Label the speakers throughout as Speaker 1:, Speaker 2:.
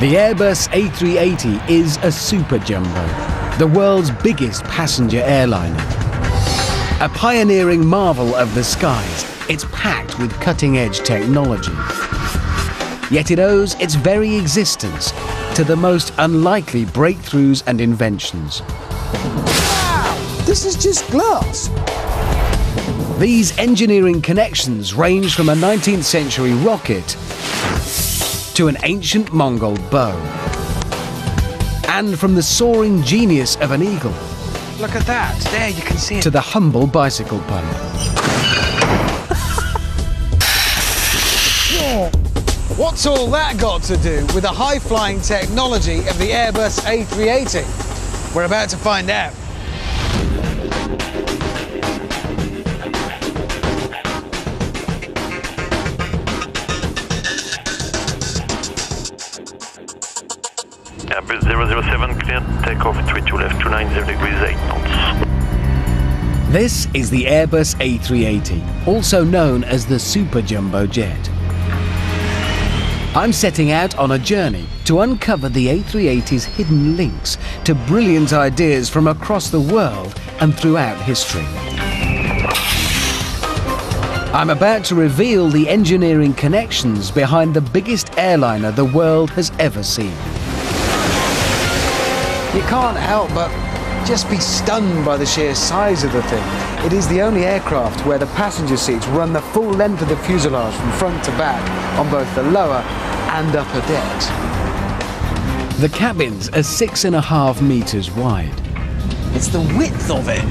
Speaker 1: The Airbus A380 is a super jumbo, the world's biggest passenger airliner. A pioneering marvel of the skies, it's packed with cutting-edge technology. Yet it owes its very existence to the most unlikely breakthroughs and inventions.
Speaker 2: Wow! This is just glass.
Speaker 1: These engineering connections range from a 19th century rocket to an ancient Mongol bow, and from the soaring genius of an eagle.
Speaker 3: Look at that, there you can see it.
Speaker 1: To the humble bicycle pump.
Speaker 2: What's all that got to do with the high-flying technology of the Airbus A380? We're about to find out.
Speaker 4: Airbus 007 clear, takeoff 32 left, 290 degrees 8 knots.
Speaker 1: This is the Airbus A380, also known as the Super Jumbo Jet. I'm setting out on a journey to uncover the A380's hidden links to brilliant ideas from across the world and throughout history. I'm about to reveal the engineering connections behind the biggest airliner the world has ever seen.
Speaker 2: You can't help but just be stunned by the sheer size of the thing. It is the only aircraft where the passenger seats run the full length of the fuselage from front to back on both the lower and upper decks.
Speaker 1: The cabins are 6.5 meters wide.
Speaker 2: It's the width of it.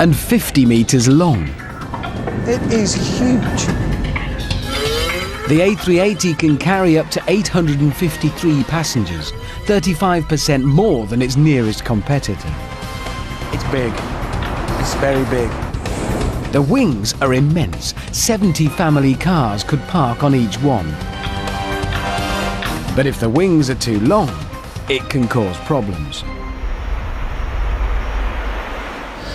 Speaker 1: And 50 meters long.
Speaker 2: It is huge.
Speaker 1: The A380 can carry up to 853 passengers, 35% more than its nearest competitor.
Speaker 2: It's big. It's very big.
Speaker 1: The wings are immense. 70 family cars could park on each one. But if the wings are too long, it can cause problems.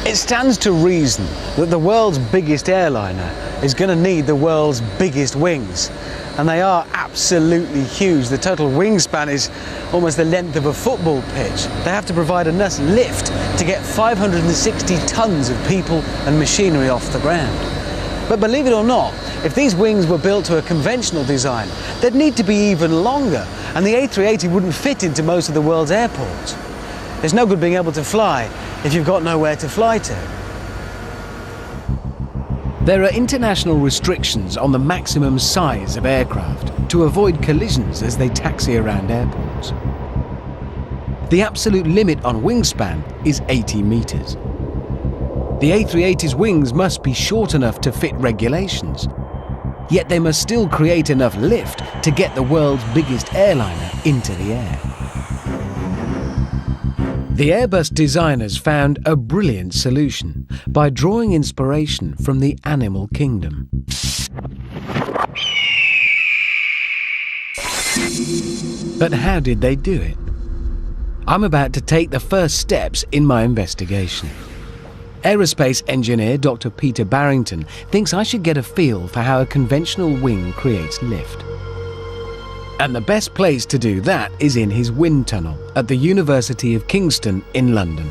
Speaker 2: It stands to reason that the world's biggest airliner is going to need the world's biggest wings. And they are absolutely huge. The total wingspan is almost the length of a football pitch. They have to provide enough lift to get 560 tons of people and machinery off the ground. But believe it or not, if these wings were built to a conventional design, they'd need to be even longer, and the A380 wouldn't fit into most of the world's airports. There's no good being able to fly if you've got nowhere to fly to.
Speaker 1: There are international restrictions on the maximum size of aircraft to avoid collisions as they taxi around airports. The absolute limit on wingspan is 80 meters. The A380's wings must be short enough to fit regulations, yet they must still create enough lift to get the world's biggest airliner into the air. The Airbus designers found a brilliant solution by drawing inspiration from the animal kingdom. But how did they do it? I'm about to take the first steps in my investigation. Aerospace engineer Dr. Peter Barrington thinks I should get a feel for how a conventional wing creates lift. And the best place to do that is in his wind tunnel at the University of Kingston in London.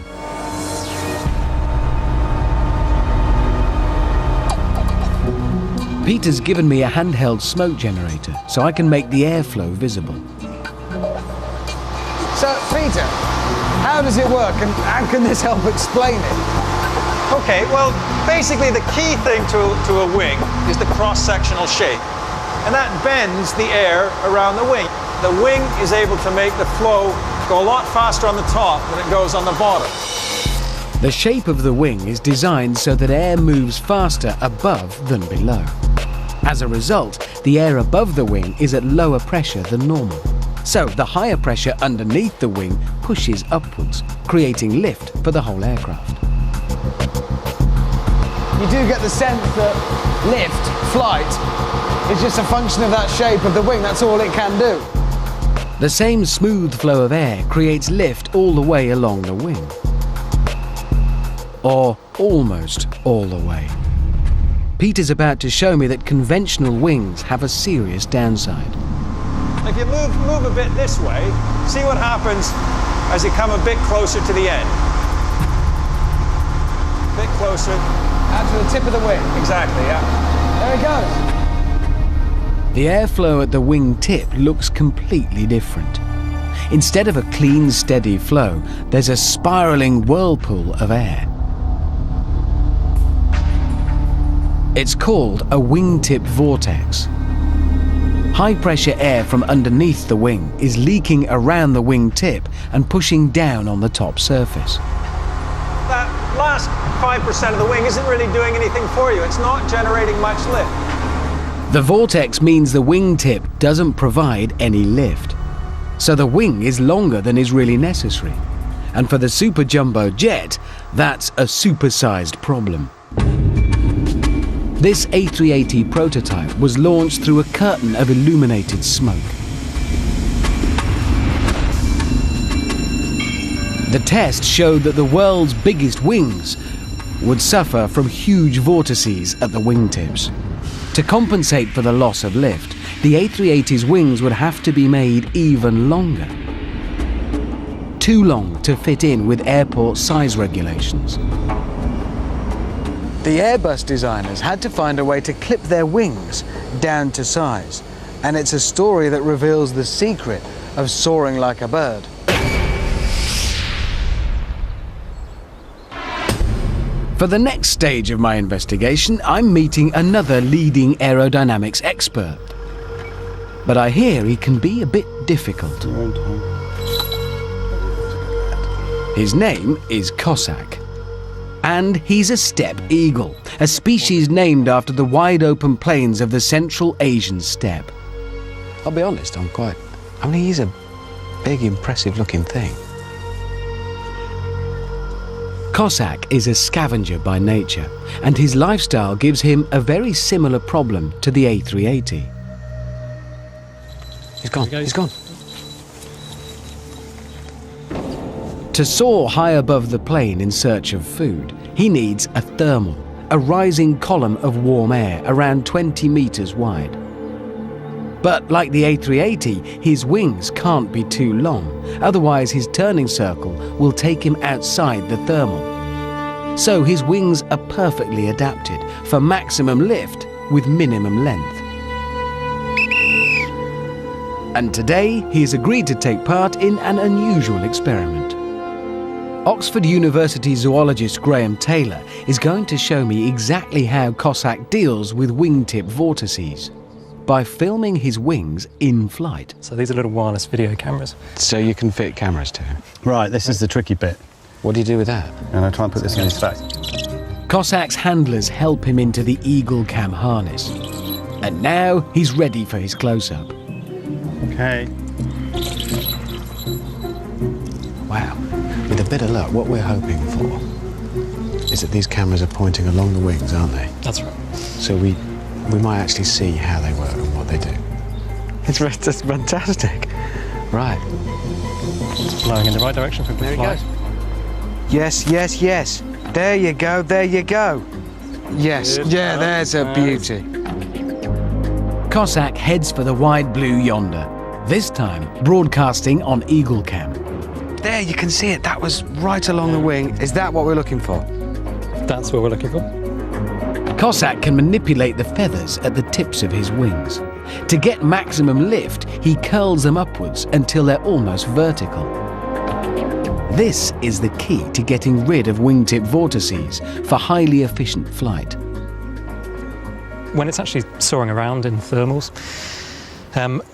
Speaker 1: Peter's given me a handheld smoke generator so I can make the airflow visible.
Speaker 2: So, Peter, how does it work and how can this help explain it?
Speaker 5: Okay, well, basically the key thing to a wing is the cross-sectional shape. And that bends the air around the wing. The wing is able to make the flow go a lot faster on the top than it goes on the bottom.
Speaker 1: The shape of the wing is designed so that air moves faster above than below. As a result, the air above the wing is at lower pressure than normal. So the higher pressure underneath the wing pushes upwards, creating lift for the whole aircraft.
Speaker 2: You do get the sense that lift, flight, is just a function of that shape of the wing. That's all it can do.
Speaker 1: The same smooth flow of air creates lift all the way along the wing. Or almost all the way. Peter's about to show me that conventional wings have a serious downside.
Speaker 5: If you move a bit this way, see what happens as you come a bit closer to the end. A bit closer.
Speaker 2: Out to the tip of the wing.
Speaker 5: Exactly, yeah.
Speaker 2: There it goes.
Speaker 1: The airflow at the wing tip looks completely different. Instead of a clean, steady flow, there's a spiraling whirlpool of air. It's called a wingtip vortex. High-pressure air from underneath the wing is leaking around the wing tip and pushing down on the top surface.
Speaker 5: That last 5% of the wing isn't really doing anything for you. It's not generating much lift.
Speaker 1: The vortex means the wing tip doesn't provide any lift. So the wing is longer than is really necessary. And for the super jumbo jet, that's a supersized problem. This A380 prototype was launched through a curtain of illuminated smoke. The test showed that the world's biggest wings would suffer from huge vortices at the wingtips. To compensate for the loss of lift, the A380's wings would have to be made even longer. Too long to fit in with airport size regulations.
Speaker 2: The Airbus designers had to find a way to clip their wings down to size. And it's a story that reveals the secret of soaring like a bird.
Speaker 1: For the next stage of my investigation, I'm meeting another leading aerodynamics expert. But I hear he can be a bit difficult. His name is Cossack. And he's a steppe eagle, a species named after the wide-open plains of the Central Asian steppe.
Speaker 2: I'll be honest, he's a big, impressive-looking thing.
Speaker 1: Cossack is a scavenger by nature, and his lifestyle gives him a very similar problem to the A380.
Speaker 2: He's gone.
Speaker 1: To soar high above the plane in search of food, he needs a thermal, a rising column of warm air around 20 meters wide. But like the A380, his wings can't be too long, otherwise his turning circle will take him outside the thermal. So his wings are perfectly adapted for maximum lift with minimum length. And today he has agreed to take part in an unusual experiment. Oxford University zoologist Graham Taylor is going to show me exactly how Cossack deals with wingtip vortices by filming his wings in flight.
Speaker 6: So these are little wireless video cameras.
Speaker 2: So you can fit cameras to him.
Speaker 7: Right, this is the tricky bit.
Speaker 2: What do you do with that?
Speaker 7: And I try and put this in his back.
Speaker 1: Cossack's handlers help him into the Eagle Cam harness. And now he's ready for his close-up.
Speaker 7: Okay.
Speaker 2: Wow. With a bit of luck, what we're hoping for is that these cameras are pointing along the wings, aren't they?
Speaker 6: That's right.
Speaker 2: So we might actually see how they work and what they do. It's fantastic. Right.
Speaker 6: It's blowing in the right direction for good flight.
Speaker 2: Yes, yes, yes. There you go, there you go. Yes, yeah, there's a beauty.
Speaker 1: Cossack heads for the wide blue yonder, this time broadcasting on Eagle Cam.
Speaker 2: There, you can see it. That was right along the wing. Is that what we're looking for?
Speaker 6: That's what we're looking for.
Speaker 1: Cossack can manipulate the feathers at the tips of his wings. To get maximum lift, he curls them upwards until they're almost vertical. This is the key to getting rid of wingtip vortices for highly efficient flight.
Speaker 6: When it's actually soaring around in thermals,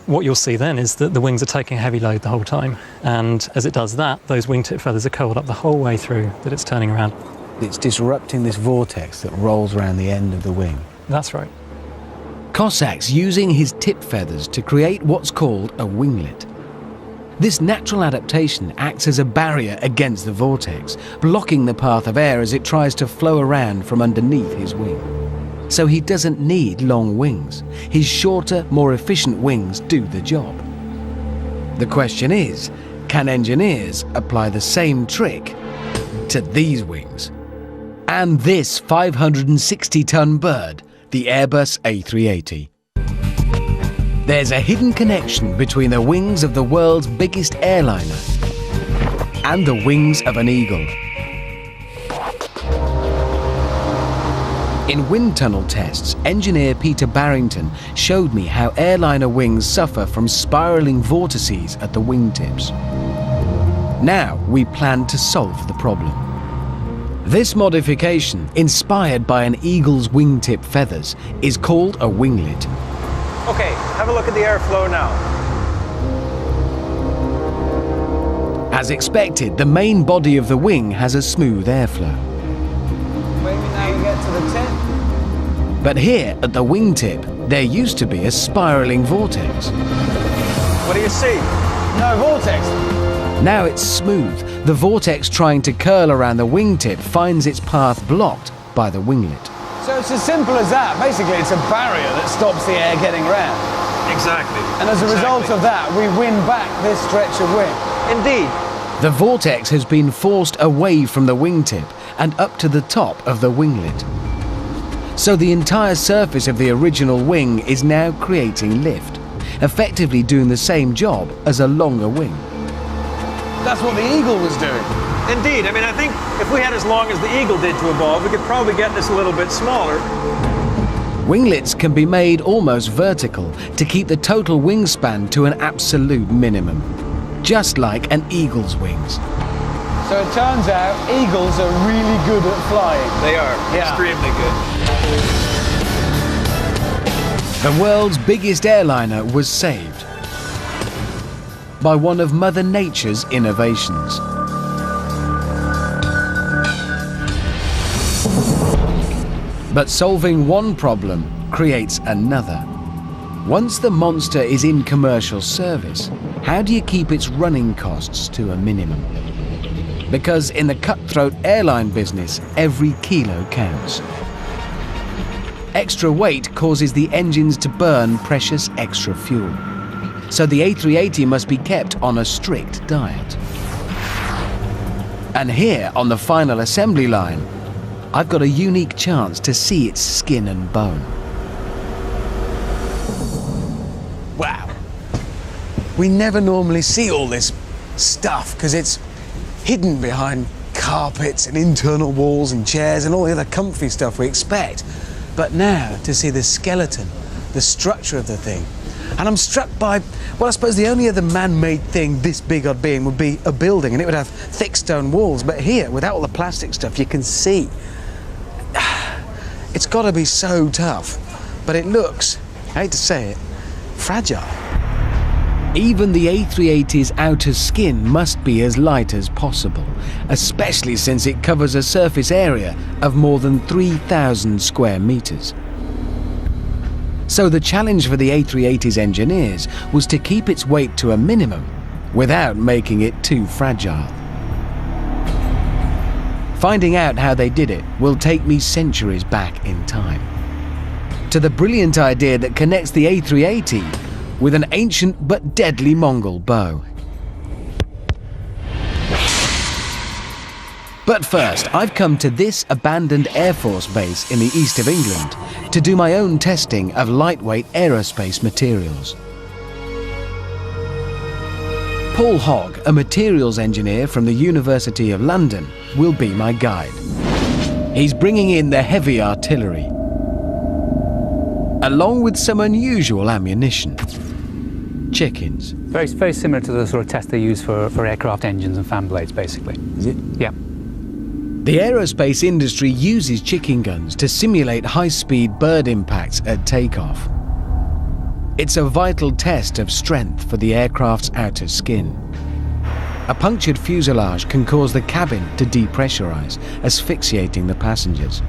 Speaker 6: what you'll see then is that the wings are taking a heavy load the whole time. And as it does that, those wingtip feathers are curled up the whole way through that it's turning around.
Speaker 2: It's disrupting this vortex that rolls around the end of the wing.
Speaker 6: That's right.
Speaker 1: Cossack's using his tip feathers to create what's called a winglet. This natural adaptation acts as a barrier against the vortex, blocking the path of air as it tries to flow around from underneath his wing. So he doesn't need long wings. His shorter, more efficient wings do the job. The question is, can engineers apply the same trick to these wings? And this 560-ton bird, the Airbus A380. There's a hidden connection between the wings of the world's biggest airliner and the wings of an eagle. In wind tunnel tests, engineer Peter Barrington showed me how airliner wings suffer from spiralling vortices at the wingtips. Now we plan to solve the problem. This modification, inspired by an eagle's wingtip feathers, is called a winglet.
Speaker 5: Okay, have a look at the airflow now.
Speaker 1: As expected, the main body of the wing has a smooth airflow.
Speaker 2: Maybe now we get to the tip.
Speaker 1: But here, at the wingtip, there used to be a spiralling vortex.
Speaker 5: What do you see?
Speaker 2: No vortex.
Speaker 1: Now it's smooth. The vortex trying to curl around the wingtip finds its path blocked by the winglet.
Speaker 2: So it's as simple as that. Basically, it's a barrier that stops the air getting round.
Speaker 5: Exactly.
Speaker 2: And as a result of that, we win back this stretch of wing.
Speaker 5: Indeed.
Speaker 1: The vortex has been forced away from the wingtip and up to the top of the winglet. So the entire surface of the original wing is now creating lift, effectively doing the same job as a longer wing.
Speaker 2: That's what the eagle was doing.
Speaker 5: Indeed. I mean, I think if we had as long as the eagle did to evolve, we could probably get this a little bit smaller.
Speaker 1: Winglets can be made almost vertical to keep the total wingspan to an absolute minimum, just like an eagle's wings.
Speaker 2: So it turns out eagles are really good at flying.
Speaker 5: They are extremely good.
Speaker 1: The world's biggest airliner was saved by one of Mother Nature's innovations. But solving one problem creates another. Once the monster is in commercial service, how do you keep its running costs to a minimum? Because in the cutthroat airline business, every kilo counts. Extra weight causes the engines to burn precious extra fuel. So the A380 must be kept on a strict diet. And here on the final assembly line, I've got a unique chance to see its skin and bone.
Speaker 2: Wow. We never normally see all this stuff because it's hidden behind carpets and internal walls and chairs and all the other comfy stuff we expect. But now to see the skeleton, the structure of the thing. And I'm struck by, well, I suppose the only other man-made thing this big odd being would be a building, and it would have thick stone walls. But here, without all the plastic stuff, you can see. It's got to be so tough. But it looks, I hate to say it, fragile.
Speaker 1: Even the A380's outer skin must be as light as possible, especially since it covers a surface area of more than 3,000 square meters. So the challenge for the A380's engineers was to keep its weight to a minimum without making it too fragile. Finding out how they did it will take me centuries back in time, to the brilliant idea that connects the A380 with an ancient but deadly Mongol bow. But first, I've come to this abandoned Air Force base in the east of England to do my own testing of lightweight aerospace materials. Paul Hogg, a materials engineer from the University of London, will be my guide. He's bringing in the heavy artillery, along with some unusual ammunition. Chickens.
Speaker 8: Very, very similar to the sort of test they use for aircraft engines and fan blades, basically.
Speaker 1: Is it?
Speaker 8: Yeah.
Speaker 1: The aerospace industry uses chicken guns to simulate high-speed bird impacts at takeoff. It's a vital test of strength for the aircraft's outer skin. A punctured fuselage can cause the cabin to depressurize, asphyxiating the passengers.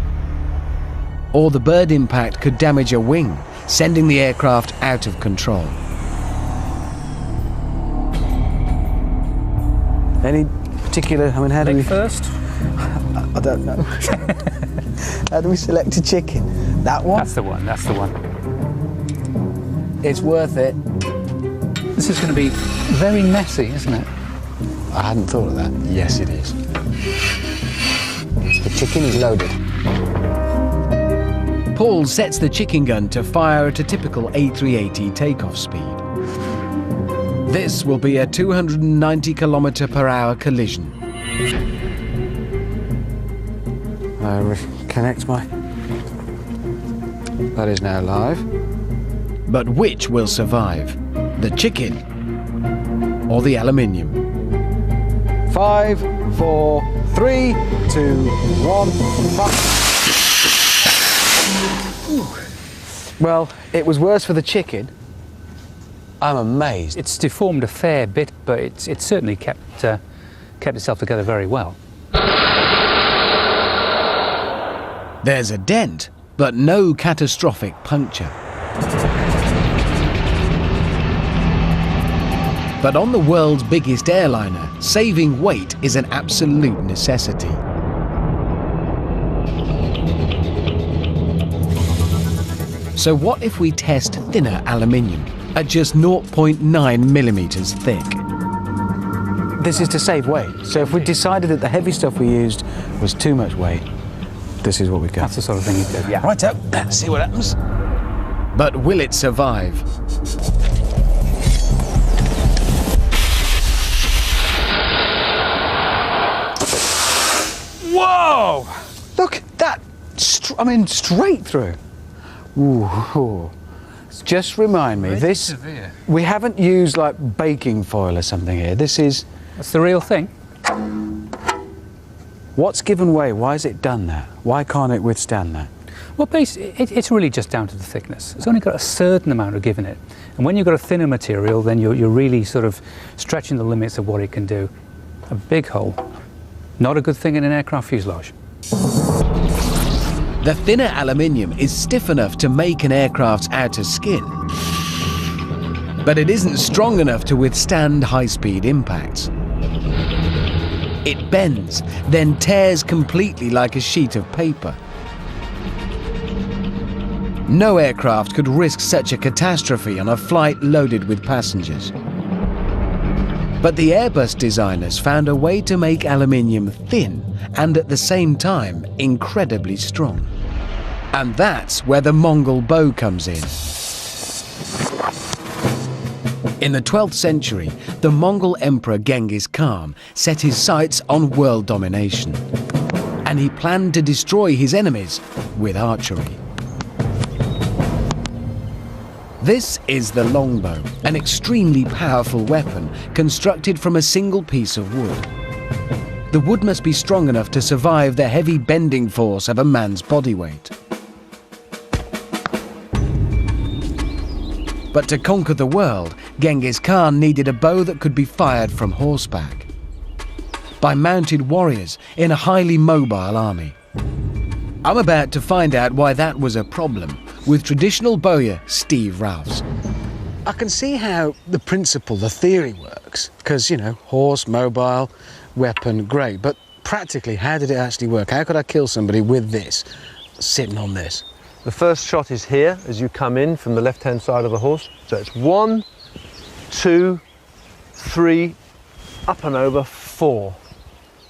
Speaker 1: Or the bird impact could damage a wing, sending the aircraft out of control.
Speaker 2: Any particular, I mean, how do we...
Speaker 8: First?
Speaker 2: I don't know. How do we select a chicken? That one?
Speaker 8: That's the one, that's the one.
Speaker 2: It's worth it.
Speaker 8: This is going to be very messy, isn't it?
Speaker 2: I hadn't thought of that. Yes, it is. The chicken is loaded.
Speaker 1: Paul sets the chicken gun to fire at a typical A380 takeoff speed. This will be a 290 km/h collision.
Speaker 2: Connect my... That is now live.
Speaker 1: But which will survive? The chicken or the aluminium?
Speaker 2: 5, 4, 3, 2, 1. Well, it was worse for the chicken. I'm amazed.
Speaker 8: It's deformed a fair bit, but it's certainly kept itself together very well.
Speaker 1: There's a dent, but no catastrophic puncture. But on the world's biggest airliner, saving weight is an absolute necessity. So what if we test thinner aluminium at just 0.9 millimeters thick?
Speaker 2: This is to save weight. So if we decided that the heavy stuff we used was too much weight, this is what we'd go.
Speaker 8: That's the sort of thing you do, yeah.
Speaker 2: Right up, let's see what happens.
Speaker 1: But will it survive?
Speaker 2: Whoa! Look, that, straight through. Ooh. Just remind me, this, we haven't used like baking foil or something here. This is...
Speaker 8: That's the real thing.
Speaker 2: What's given way? Why has it done that? Why can't it withstand that?
Speaker 8: Well, it's really just down to the thickness. It's only got a certain amount of give in it. And when you've got a thinner material, then you're really sort of stretching the limits of what it can do. A big hole. Not a good thing in an aircraft fuselage.
Speaker 1: The thinner aluminium is stiff enough to make an aircraft's outer skin, but it isn't strong enough to withstand high-speed impacts. It bends, then tears completely like a sheet of paper. No aircraft could risk such a catastrophe on a flight loaded with passengers. But the Airbus designers found a way to make aluminium thin and at the same time incredibly strong. And that's where the Mongol bow comes in. In the 12th century, the Mongol Emperor Genghis Khan set his sights on world domination, and he planned to destroy his enemies with archery. This is the longbow, an extremely powerful weapon constructed from a single piece of wood. The wood must be strong enough to survive the heavy bending force of a man's body weight. But to conquer the world, Genghis Khan needed a bow that could be fired from horseback, by mounted warriors in a highly mobile army. I'm about to find out why that was a problem with traditional bowyer Steve Ralphs.
Speaker 2: I can see how the principle, the theory works, because, you know, horse, mobile, weapon, great. But practically, how did it actually work? How could I kill somebody with this, sitting on this?
Speaker 9: The first shot is here as you come in from the left-hand side of the horse. So it's 1, 2, 3, up and over, 4.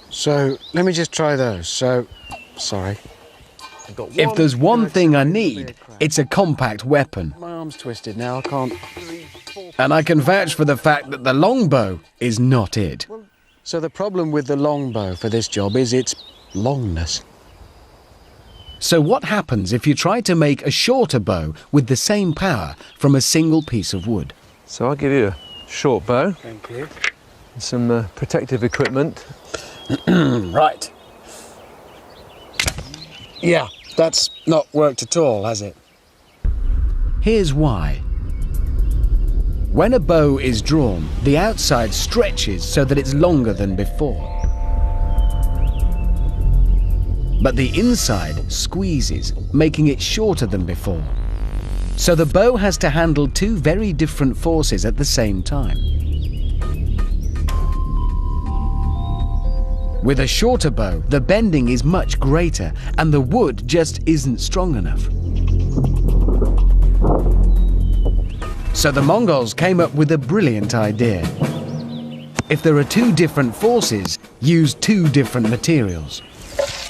Speaker 2: So let me just try those. So, sorry.
Speaker 1: If there's one thing I need, it's a compact weapon.
Speaker 2: My arm's twisted now, I can't.
Speaker 1: And I can vouch for the fact that the longbow is not it.
Speaker 2: So the problem with the longbow for this job is its longness.
Speaker 1: So what happens if you try to make a shorter bow with the same power from a single piece of wood?
Speaker 9: So I'll give you a short bow.
Speaker 2: Thank you.
Speaker 9: And some protective equipment.
Speaker 2: Right. Yeah, that's not worked at all, has it?
Speaker 1: Here's why. When a bow is drawn, the outside stretches so that it's longer than before. But the inside squeezes, making it shorter than before. So the bow has to handle two very different forces at the same time. With a shorter bow, the bending is much greater and the wood just isn't strong enough. So the Mongols came up with a brilliant idea. If there are two different forces, use two different materials.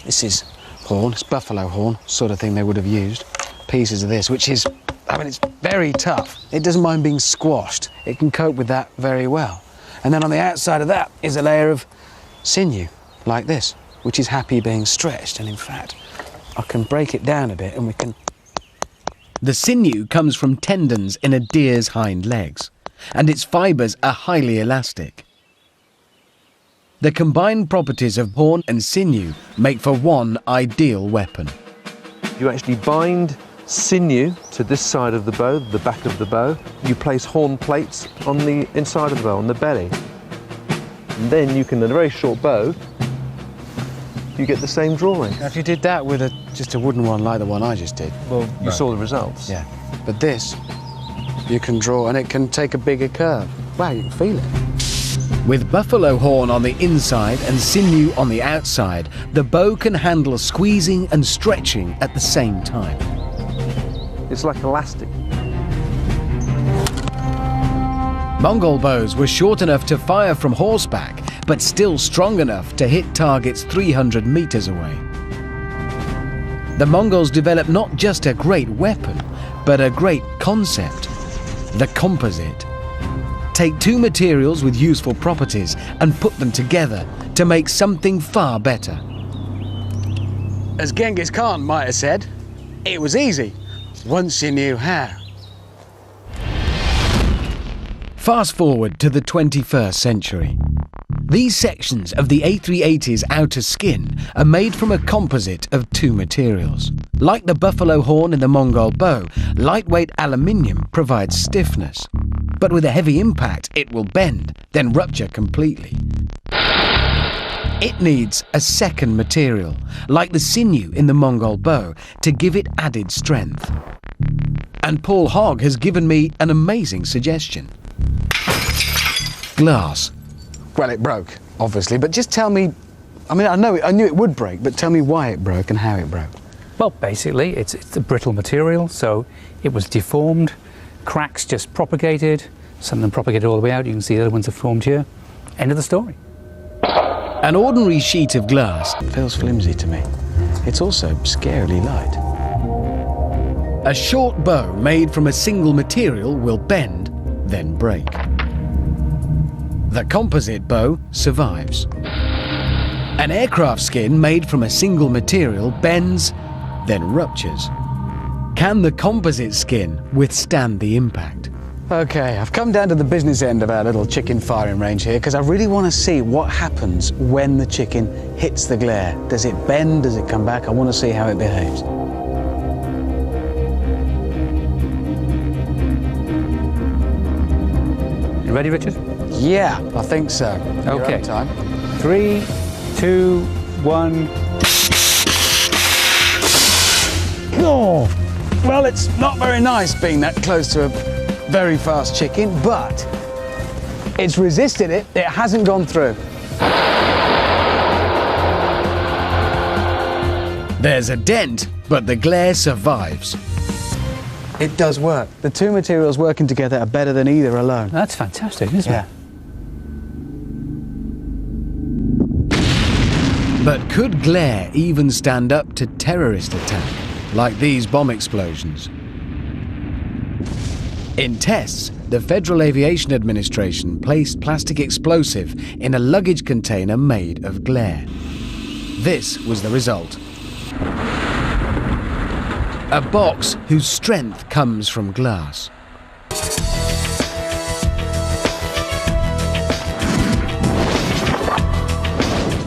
Speaker 2: This is horn, it's buffalo horn, sort of thing they would have used. pieces of this, which is, I mean, it's very tough. It doesn't mind being squashed. It can cope with that very well. And then on the outside of that is a layer of sinew, like this, which is happy being stretched. And in fact, I can break it down a bit and we can...
Speaker 1: The sinew comes from tendons in a deer's hind legs, and its fibres are highly elastic. The combined properties of horn and sinew make for one ideal weapon.
Speaker 9: You actually bind sinew to this side of the bow, the back of the bow. You place horn plates on the inside of the bow, on the belly. And then you can, in a very short bow, you get the same drawing.
Speaker 2: Now, if you did that with just a wooden one like the one I just did...
Speaker 9: Well, you saw the results.
Speaker 2: Yeah. But this, you can draw and it can take a bigger curve. Wow, you can feel it.
Speaker 1: With buffalo horn on the inside and sinew on the outside, the bow can handle squeezing and stretching at the same time.
Speaker 9: It's like elastic.
Speaker 1: Mongol bows were short enough to fire from horseback, but still strong enough to hit targets 300 meters away. The Mongols developed not just a great weapon, but a great concept, the composite. Take two materials with useful properties and put them together to make something far better.
Speaker 2: As Genghis Khan might have said, it was easy, once you knew how.
Speaker 1: Fast forward to the 21st century. These sections of the A380's outer skin are made from a composite of two materials. Like the buffalo horn in the Mongol bow, lightweight aluminium provides stiffness. But with a heavy impact, it will bend, then rupture completely. It needs a second material, like the sinew in the Mongol bow, to give it added strength. And Paul Hogg has given me an amazing suggestion. Glass.
Speaker 2: Well, it broke, obviously, but just tell me, I mean, I knew it would break, but tell me why it broke and how it broke.
Speaker 8: Well, basically, it's a brittle material, so it was deformed. Cracks just propagated. Some of them propagated all the way out. You can see the other ones are formed here. End of the story.
Speaker 1: An ordinary sheet of glass
Speaker 2: Feels flimsy to me. It's also scarily light.
Speaker 1: A short bow made from a single material will bend, then break. The composite bow survives. An aircraft skin made from a single material bends, then ruptures. Can the composite skin withstand the impact?
Speaker 2: Okay, I've come down to the business end of our little chicken firing range here because I really want to see what happens when the chicken hits the glare. Does it bend? Does it come back? I want to see how it behaves.
Speaker 8: You ready, Richard?
Speaker 2: Yeah, I think so.
Speaker 8: Okay.
Speaker 2: Time.
Speaker 8: 3, 2, 1.
Speaker 2: Oh, well, it's not very nice being that close to a very fast chicken, but it's resisted it. It hasn't gone through.
Speaker 1: There's a dent, but the glare survives.
Speaker 2: It does work. The two materials working together are better than either alone.
Speaker 8: That's fantastic, isn't it?
Speaker 1: But could glare even stand up to terrorist attack, like these bomb explosions? In tests, the Federal Aviation Administration placed plastic explosive in a luggage container made of glare. This was the result. A box whose strength comes from glass.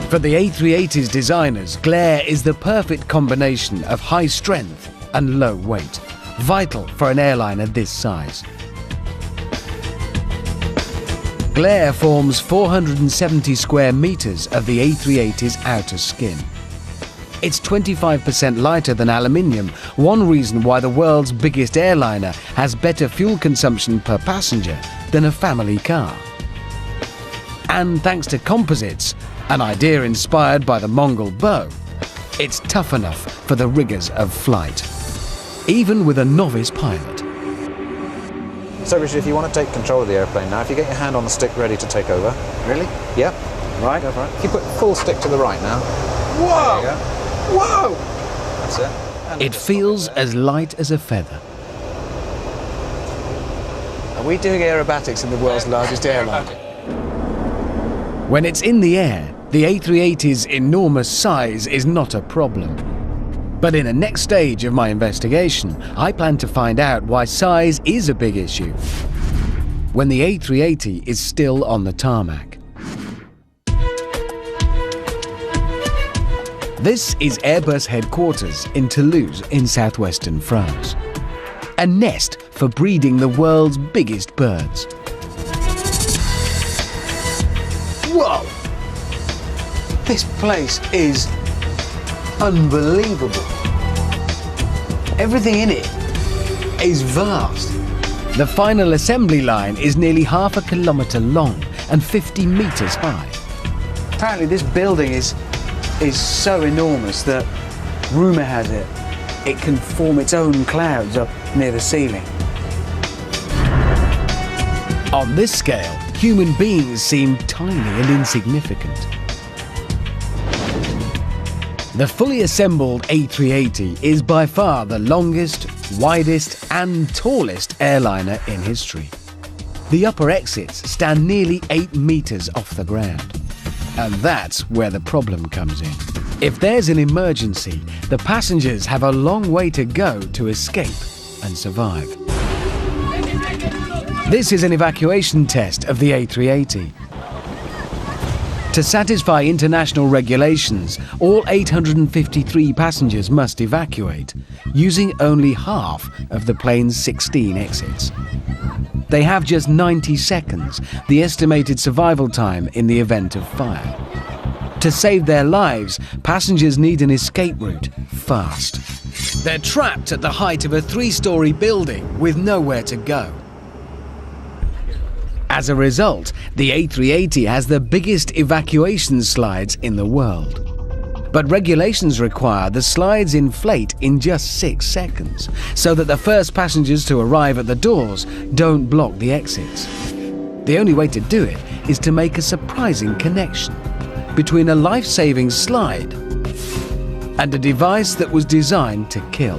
Speaker 1: For the A380's designers, glare is the perfect combination of high strength and low weight, vital for an airliner this size. Glare forms 470 square meters of the A380's outer skin. It's 25% lighter than aluminium, one reason why the world's biggest airliner has better fuel consumption per passenger than a family car. And thanks to composites, an idea inspired by the Mongol bow, it's tough enough for the rigors of flight, even with a novice pilot.
Speaker 10: So Richard, if you want to take control of the airplane now, if you get your hand on the stick ready to take over.
Speaker 2: Really?
Speaker 10: Yep.
Speaker 2: Right.
Speaker 10: Go for it. If you put full stick to the right now.
Speaker 2: Whoa!
Speaker 10: There you go.
Speaker 2: Whoa!
Speaker 10: That's it.
Speaker 1: It feels as light as a feather.
Speaker 2: Are we doing aerobatics in the world's largest airline?
Speaker 1: When it's in the air, the A380's enormous size is not a problem. But in the next stage of my investigation, I plan to find out why size is a big issue when the A380 is still on the tarmac. This is Airbus headquarters in Toulouse in southwestern France. A nest for breeding the world's biggest birds.
Speaker 2: Whoa! This place is unbelievable. Everything in it is vast.
Speaker 1: The final assembly line is nearly half a kilometre long and 50 metres high.
Speaker 2: Apparently this building is so enormous that, rumour has it, it can form its own clouds up near the ceiling.
Speaker 1: On this scale, human beings seem tiny and insignificant. The fully assembled A380 is by far the longest, widest and tallest airliner in history. The upper exits stand nearly 8 metres off the ground. And that's where the problem comes in. If there's an emergency, the passengers have a long way to go to escape and survive. This is an evacuation test of the A380. To satisfy international regulations, all 853 passengers must evacuate, using only half of the plane's 16 exits. They have just 90 seconds, the estimated survival time in the event of fire. To save their lives, passengers need an escape route fast. They're trapped at the height of a 3-story building with nowhere to go. As a result, the A380 has the biggest evacuation slides in the world. But regulations require the slides inflate in just 6 seconds, so that the first passengers to arrive at the doors don't block the exits. The only way to do it is to make a surprising connection between a life-saving slide and a device that was designed to kill.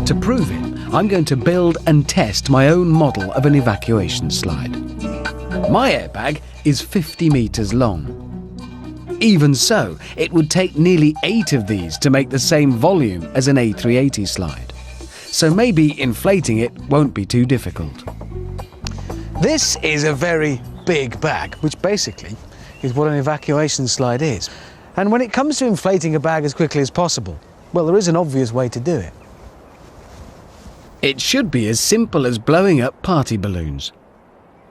Speaker 1: To prove it, I'm going to build and test my own model of an evacuation slide. My airbag is 50 metres long. Even so, it would take nearly 8 of these to make the same volume as an A380 slide. So maybe inflating it won't be too difficult.
Speaker 2: This is a very big bag, which basically is what an evacuation slide is. And when it comes to inflating a bag as quickly as possible, well, there is an obvious way to do it.
Speaker 1: It should be as simple as blowing up party balloons.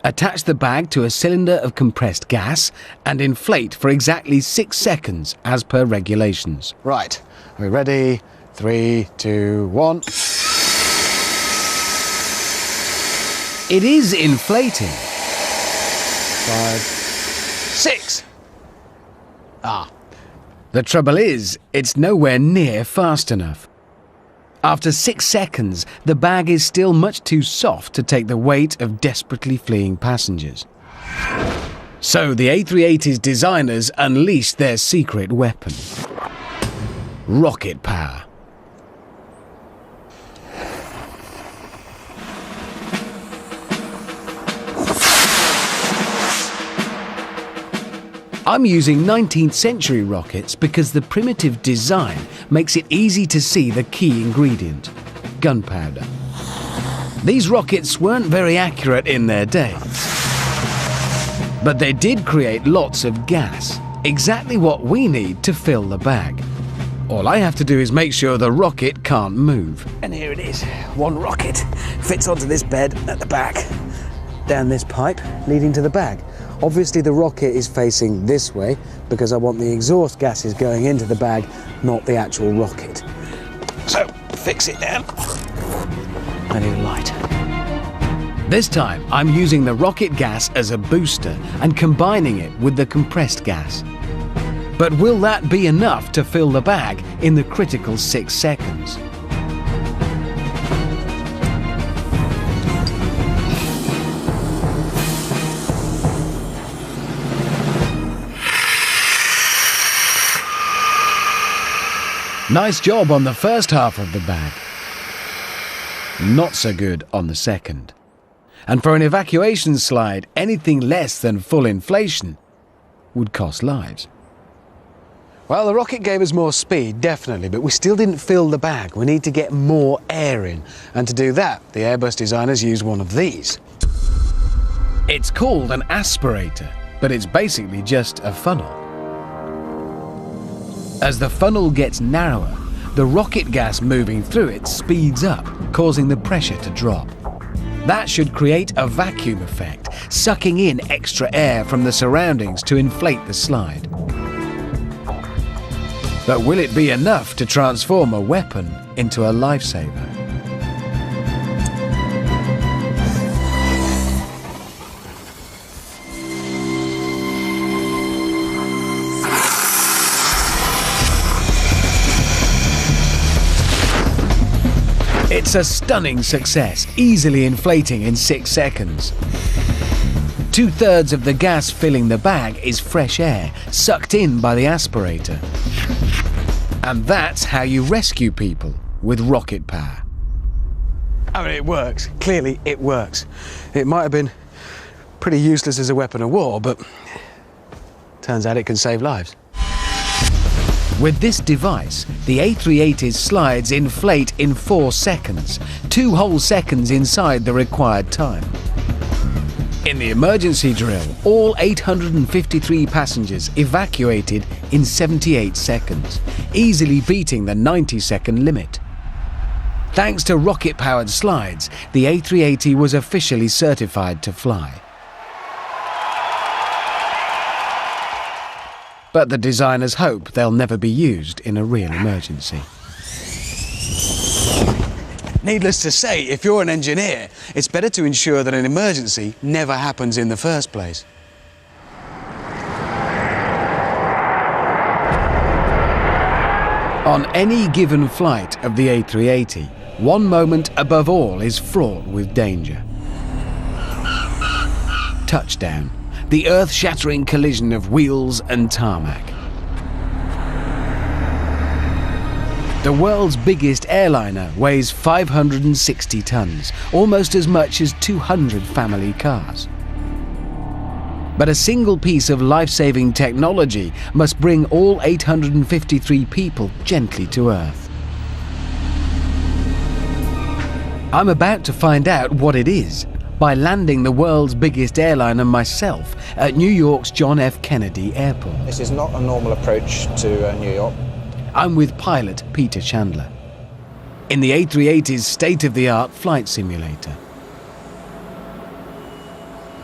Speaker 1: Attach the bag to a cylinder of compressed gas and inflate for exactly 6 seconds as per regulations.
Speaker 2: Right, are we ready? 3, 2, 1.
Speaker 1: It is inflating.
Speaker 2: 5, 6.
Speaker 1: The trouble is, it's nowhere near fast enough. After 6 seconds, the bag is still much too soft to take the weight of desperately fleeing passengers. So the A380's designers unleashed their secret weapon: rocket power. I'm using 19th century rockets because the primitive design makes it easy to see the key ingredient: gunpowder. These rockets weren't very accurate in their day, but they did create lots of gas, exactly what we need to fill the bag. All I have to do is make sure the rocket can't move.
Speaker 2: And here it is. One rocket fits onto this bed at the back, down this pipe leading to the bag. Obviously the rocket is facing this way because I want the exhaust gases going into the bag, not the actual rocket. So, fix it down. I need a light.
Speaker 1: This time I'm using the rocket gas as a booster and combining it with the compressed gas. But will that be enough to fill the bag in the critical 6 seconds? Nice job on the first half of the bag. Not so good on the second. And for an evacuation slide, anything less than full inflation would cost lives.
Speaker 2: Well, the rocket gave us more speed, definitely, but we still didn't fill the bag. We need to get more air in. And to do that, the Airbus designers used one of these.
Speaker 1: It's called an aspirator, but it's basically just a funnel. As the funnel gets narrower, the rocket gas moving through it speeds up, causing the pressure to drop. That should create a vacuum effect, sucking in extra air from the surroundings to inflate the slide. But will it be enough to transform a weapon into a lifesaver? It's a stunning success, easily inflating in 6 seconds. 2/3 of the gas filling the bag is fresh air, sucked in by the aspirator. And that's how you rescue people with rocket power.
Speaker 2: I mean, it works. Clearly, it works. It might have been pretty useless as a weapon of war, but turns out it can save lives.
Speaker 1: With this device, the A380's slides inflate in 4 seconds, 2 whole seconds inside the required time. In the emergency drill, all 853 passengers evacuated in 78 seconds, easily beating the 90-second limit. Thanks to rocket-powered slides, the A380 was officially certified to fly. But the designers hope they'll never be used in a real emergency.
Speaker 2: Needless to say, if you're an engineer, it's better to ensure that an emergency never happens in the first place.
Speaker 1: On any given flight of the A380, one moment above all is fraught with danger. Touchdown. The earth-shattering collision of wheels and tarmac. The world's biggest airliner weighs 560 tons, almost as much as 200 family cars. But a single piece of life-saving technology must bring all 853 people gently to Earth. I'm about to find out what it is by landing the world's biggest airliner myself at New York's John F. Kennedy Airport.
Speaker 10: This is not a normal approach to New York.
Speaker 1: I'm with pilot Peter Chandler in the A380's state-of-the-art flight simulator.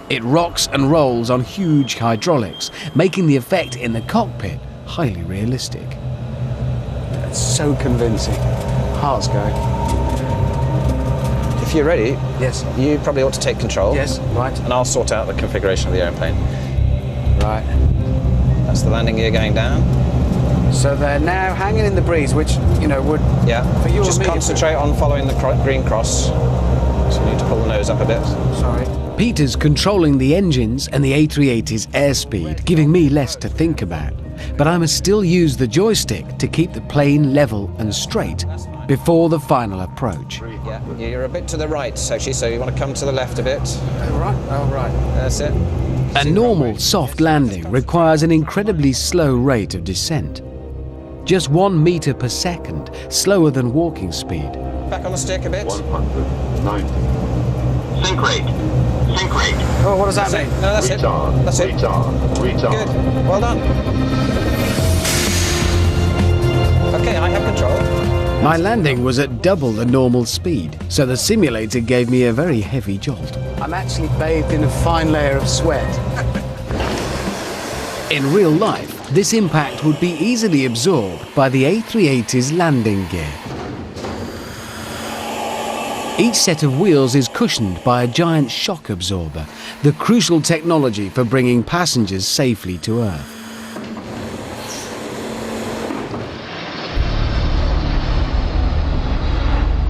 Speaker 1: It rocks and rolls on huge hydraulics, making the effect in the cockpit highly realistic.
Speaker 2: It's so convincing. Heart's going.
Speaker 10: If you're ready,
Speaker 2: Yes.
Speaker 10: you probably ought to take control.
Speaker 2: Yes, right.
Speaker 10: And I'll sort out the configuration of the airplane.
Speaker 2: Right.
Speaker 10: That's the landing gear going down.
Speaker 2: So they're now hanging in the breeze, which, you know, would...
Speaker 10: Yeah.
Speaker 2: For you
Speaker 10: Just
Speaker 2: and me,
Speaker 10: concentrate on following the green cross. So you need to pull the nose up a bit.
Speaker 2: Sorry.
Speaker 1: Peter's controlling the engines and the A380's airspeed, giving me less to think about. But I must still use the joystick to keep the plane level and straight before the final approach.
Speaker 10: Yeah, you're a bit to the right, actually, so you want to come to the left a bit.
Speaker 2: Oh, right. Oh, right.
Speaker 10: That's it.
Speaker 1: A normal soft landing requires an incredibly slow rate of descent. Just 1 meter per second, slower than walking speed.
Speaker 10: Back on the stick a bit.
Speaker 11: 190. Sink rate. Sink rate.
Speaker 2: Oh, what does that mean?
Speaker 10: No, that's
Speaker 11: Retard.
Speaker 10: it. That's it.
Speaker 11: Retard. Retard.
Speaker 10: Good. Well done. Okay, I have control.
Speaker 1: My landing was at double the normal speed, so the simulator gave me a very heavy jolt.
Speaker 2: I'm actually bathed in a fine layer of sweat.
Speaker 1: In real life, this impact would be easily absorbed by the A380's landing gear. Each set of wheels is cushioned by a giant shock absorber, the crucial technology for bringing passengers safely to Earth.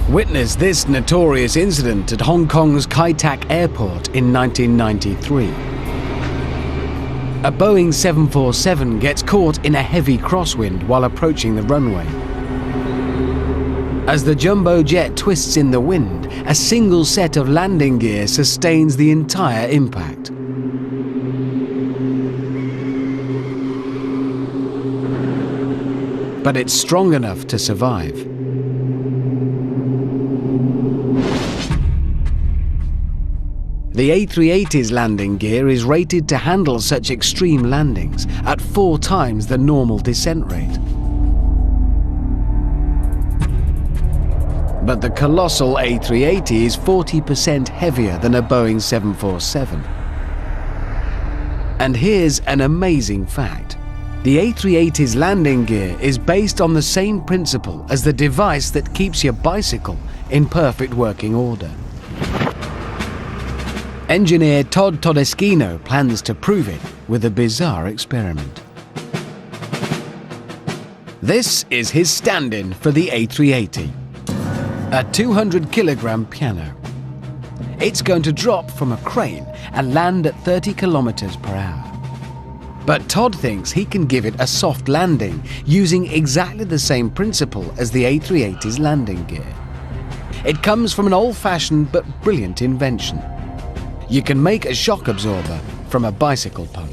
Speaker 1: Witness this notorious incident at Hong Kong's Kai Tak Airport in 1993. A Boeing 747 gets caught in a heavy crosswind while approaching the runway. As the jumbo jet twists in the wind, a single set of landing gear sustains the entire impact. But it's strong enough to survive. The A380's landing gear is rated to handle such extreme landings at 4 times the normal descent rate. But the colossal A380 is 40% heavier than a Boeing 747. And here's an amazing fact. The A380's landing gear is based on the same principle as the device that keeps your bicycle in perfect working order. Engineer Todd Todeschino plans to prove it with a bizarre experiment. This is his stand-in for the A380. A 200-kilogram piano. It's going to drop from a crane and land at 30 kilometers per hour. But Todd thinks he can give it a soft landing using exactly the same principle as the A380's landing gear. It comes from an old-fashioned but brilliant invention. You can make a shock absorber from a bicycle pump.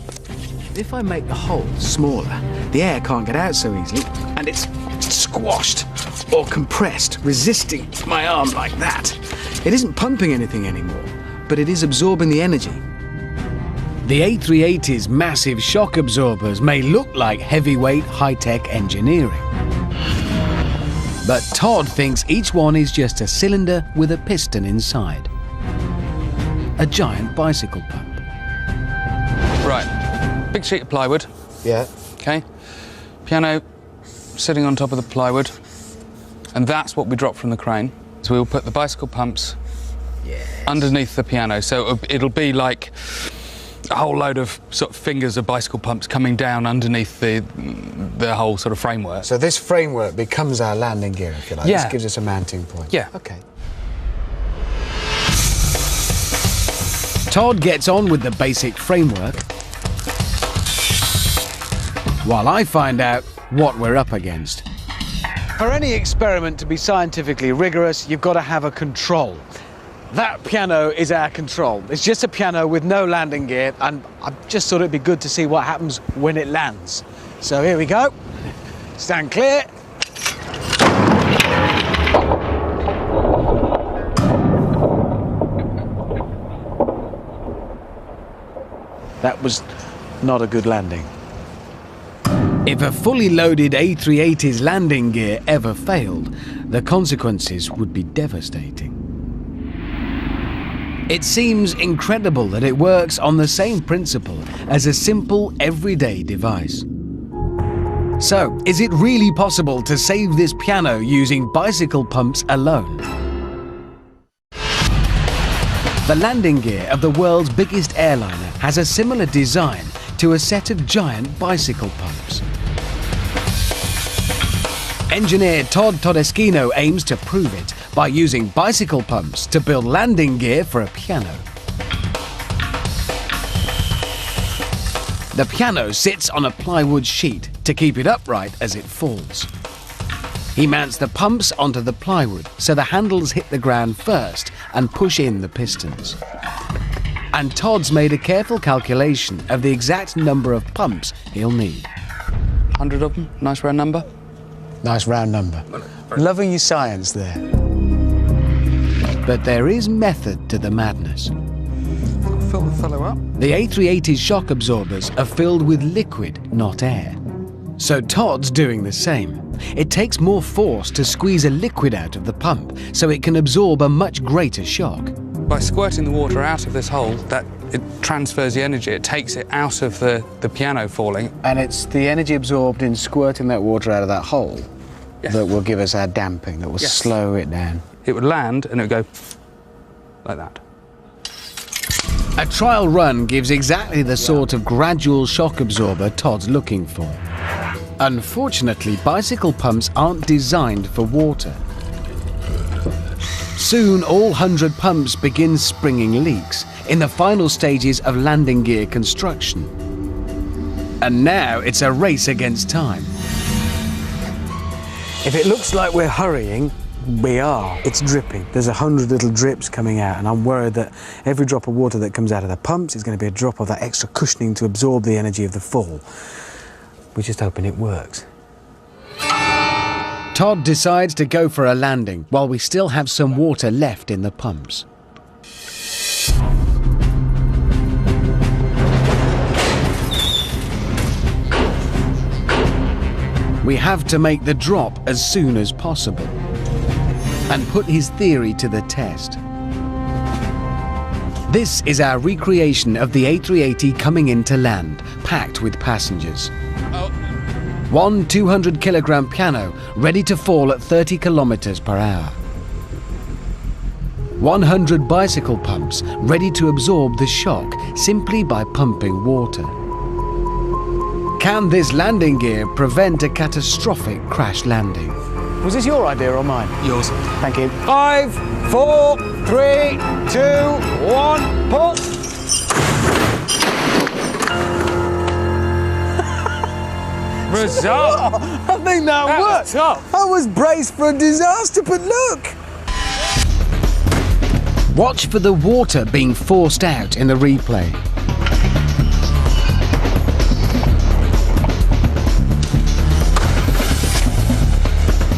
Speaker 2: If I make the hole smaller, the air can't get out so easily, and it's squashed or compressed, resisting my arm like that. It isn't pumping anything anymore, but it is absorbing the energy.
Speaker 1: The A380's massive shock absorbers may look like heavyweight high-tech engineering. But Todd thinks each one is just a cylinder with a piston inside. A giant bicycle pump.
Speaker 3: Right, big sheet of plywood.
Speaker 2: Yeah.
Speaker 3: Okay. Piano sitting on top of the plywood. And that's what we drop from the crane. So we'll put the bicycle pumps underneath the piano. So it'll be like a whole load of sort of fingers of bicycle pumps coming down underneath the whole sort of framework.
Speaker 2: So this framework becomes our landing gear, if you like.
Speaker 3: Yeah.
Speaker 2: This gives us a mounting point.
Speaker 3: Yeah.
Speaker 2: Okay.
Speaker 1: Todd gets on with the basic framework, while I find out what we're up against.
Speaker 2: For any experiment to be scientifically rigorous, you've got to have a control. That piano is our control. It's just a piano with no landing gear, and I just thought it'd be good to see what happens when it lands. So here we go. Stand clear. That was not a good landing.
Speaker 1: If a fully loaded A380's landing gear ever failed, the consequences would be devastating. It seems incredible that it works on the same principle as a simple everyday device. So, is it really possible to save this piano using bicycle pumps alone? The landing gear of the world's biggest airliner has a similar design to a set of giant bicycle pumps. Engineer Todd Todeschino aims to prove it by using bicycle pumps to build landing gear for a piano. The piano sits on a plywood sheet to keep it upright as it falls. He mounts the pumps onto the plywood so the handles hit the ground first and push in the pistons. And Todd's made a careful calculation of the exact number of pumps he'll need.
Speaker 3: 100 of them, nice round number.
Speaker 2: Nice round number. Loving your science there.
Speaker 1: But there is method to the madness.
Speaker 3: Fill the fellow up.
Speaker 1: The A380's shock absorbers are filled with liquid, not air. So Todd's doing the same. It takes more force to squeeze a liquid out of the pump so it can absorb a much greater shock.
Speaker 3: By squirting the water out of this hole, it transfers the energy. It takes it out of the piano falling.
Speaker 2: And it's the energy absorbed in squirting that water out of that hole that will give us our damping, that will slow it down.
Speaker 3: It would land and it would go like that.
Speaker 1: A trial run gives exactly the sort of gradual shock absorber Todd's looking for. Unfortunately, bicycle pumps aren't designed for water. Soon, all 100 pumps begin springing leaks in the final stages of landing gear construction. And now it's a race against time.
Speaker 2: If it looks like we're hurrying, We are. It's dripping. There's 100 little drips coming out, and I'm worried that every drop of water that comes out of the pumps is going to be a drop of that extra cushioning to absorb the energy of the fall. We're just hoping it works.
Speaker 1: Todd decides to go for a landing while we still have some water left in the pumps. We have to make the drop as soon as possible and put his theory to the test. This is our recreation of the A380 coming into land, packed with passengers. One 200-kilogram piano ready to fall at 30 kilometers per hour. 100 bicycle pumps ready to absorb the shock simply by pumping water. Can this landing gear prevent a catastrophic crash landing?
Speaker 2: Was this your idea or mine?
Speaker 3: Yours.
Speaker 2: Thank you. 5, 4, 3, 2, 1, pull!
Speaker 3: Result!
Speaker 2: I think that worked. I was braced for a disaster, but look!
Speaker 1: Watch for the water being forced out in the replay.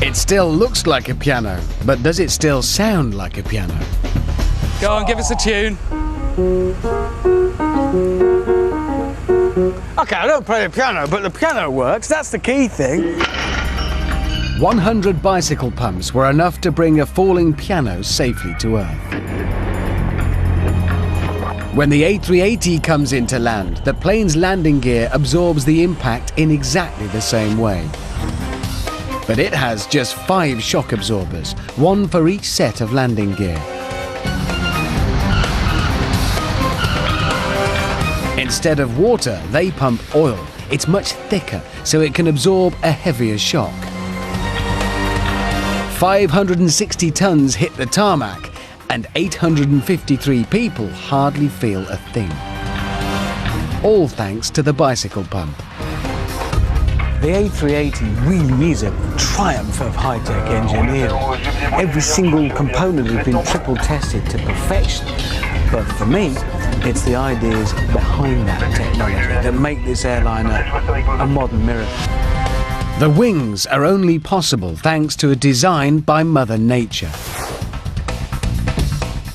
Speaker 1: It still looks like a piano, but does it still sound like a piano?
Speaker 3: Go on, give us a tune.
Speaker 2: Okay, I don't play the piano, but the piano works. That's the key thing.
Speaker 1: 100 bicycle pumps were enough to bring a falling piano safely to Earth. When the A380 comes into land, the plane's landing gear absorbs the impact in exactly the same way. But it has just 5 shock absorbers, one for each set of landing gear. Instead of water, they pump oil. It's much thicker, so it can absorb a heavier shock. 560 tons hit the tarmac, and 853 people hardly feel a thing. All thanks to the bicycle pump.
Speaker 2: The A380 really is a triumph of high-tech engineering. Every single component has been triple tested to perfection. But for me, it's the ideas behind that technology that make this airliner a modern miracle.
Speaker 1: The wings are only possible thanks to a design by Mother Nature.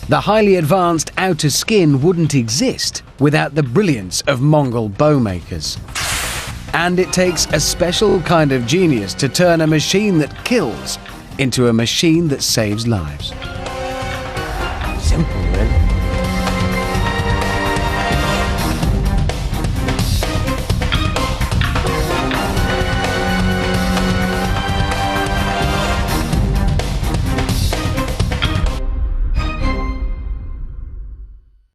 Speaker 1: The highly advanced outer skin wouldn't exist without the brilliance of Mongol bowmakers. And it takes a special kind of genius to turn a machine that kills into a machine that saves lives.
Speaker 2: Simple, really.